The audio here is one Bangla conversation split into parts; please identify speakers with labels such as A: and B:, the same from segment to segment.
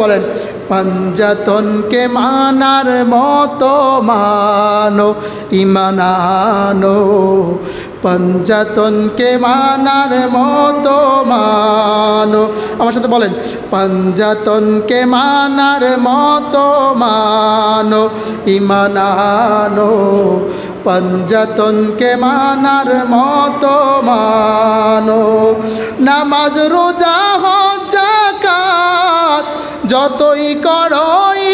A: বলেন পঞ্জাতনকে মানার মতো মানো ঈমান আনো, পঞ্জাতনকে মানার মতো মানো। আমার সাথে বলেন পঞ্জাতনকে মানার মতো মানো ঈমান আনো, পঞ্জাতনকে মানার মতো মানো। নামাজ রোজা হজ যাকাত যতই করো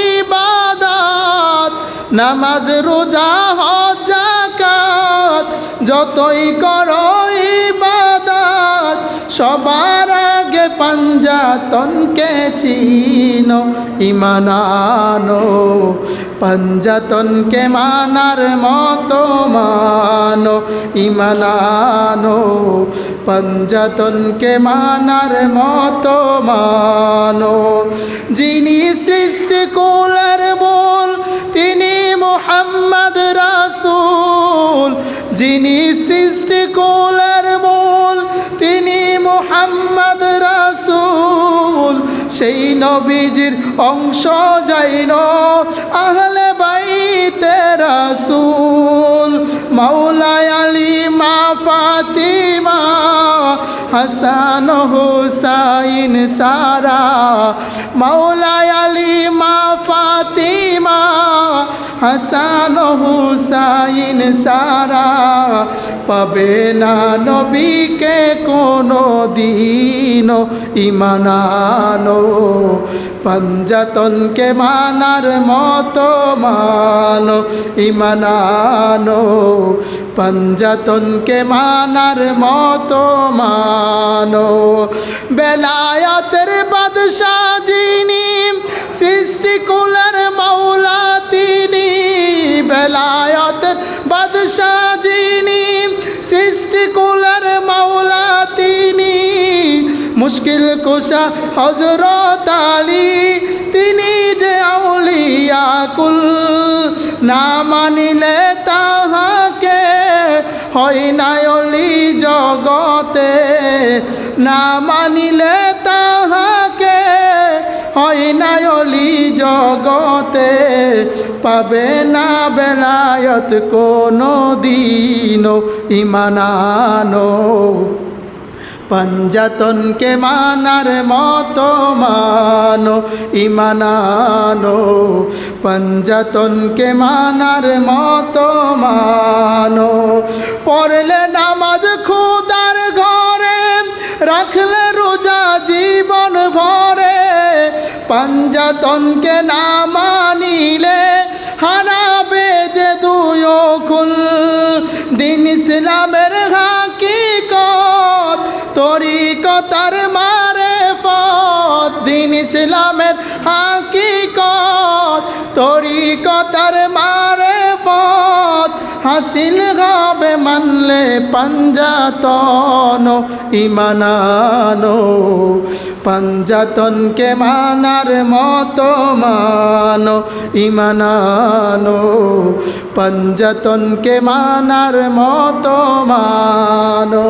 A: ইবাদত, নামাজ রোজা হজ যাকাত যতই করো ইবাদত, সবার আগে পঞ্জাতনকে চিনো ঈমান আনো, পঞ্জাতনকে মানার মতো মানো ঈমান আনো, পঞ্জাতনকে মানার মতো মানো। যিনি সৃষ্টি কুলের মূল তিনি মুহাম্মদ রাসূল, যিনি সৃষ্টি কুলের মূল তিনি মুহাম্মদ রাসূল, সেই নবীজির অংশ যাইনো আহলে বাইতে রাসূল। মাওলায় আলী মা ফাতিমা হাসান হুসাইন সারা, মাওলায় আলী মা ফাতিমা হাসান হুসাইন সারা, পাবে না নবীকে কোনো দিনও ঈমান আনো, পঞ্জাতনকে মানার মতো মানো ঈমান আনো, পঞ্জাতনকে মানার মতো মানো। বেলায়াতের বাদশাহ যিনি সৃষ্টি কুলের মাওলা তিনি, বেলায়াতের বাদশাহ যিনি সৃষ্টি কুলের মাওলা তিনি, মুশকিল কুশা হযরত আলী তিনি যে আউলিয়া কুল, না মানিলে তাহাকে হয় না অলি জগতে, না মানিলে তাহাকে হয় না অলি জগতে, পাবে না বেলায়ত কোনো দিনও ঈমান আনো, পঞ্জাতনকে মানার মতো মানো ঈমান আনো, পঞ্জাতনকে মানার মতো মানো। পড়লে নামাজ খোদার ঘরে, রাখলে রোজা জীবন ভরে, পঞ্জাতনকে না মানিলে হারাবে যে দুই কুল। দিন ইসলামের হাকিকত তরিকতার মারেফত, দিন ইসলামের হাকিকত তরিকতার মারেফত, হাসিল হবে মানলে পঞ্জাতন ঈমান আনো, পঞ্জাতনকে মানার মতো মানো ঈমান আনো, পঞ্জাতনকে মানার মতো মানো।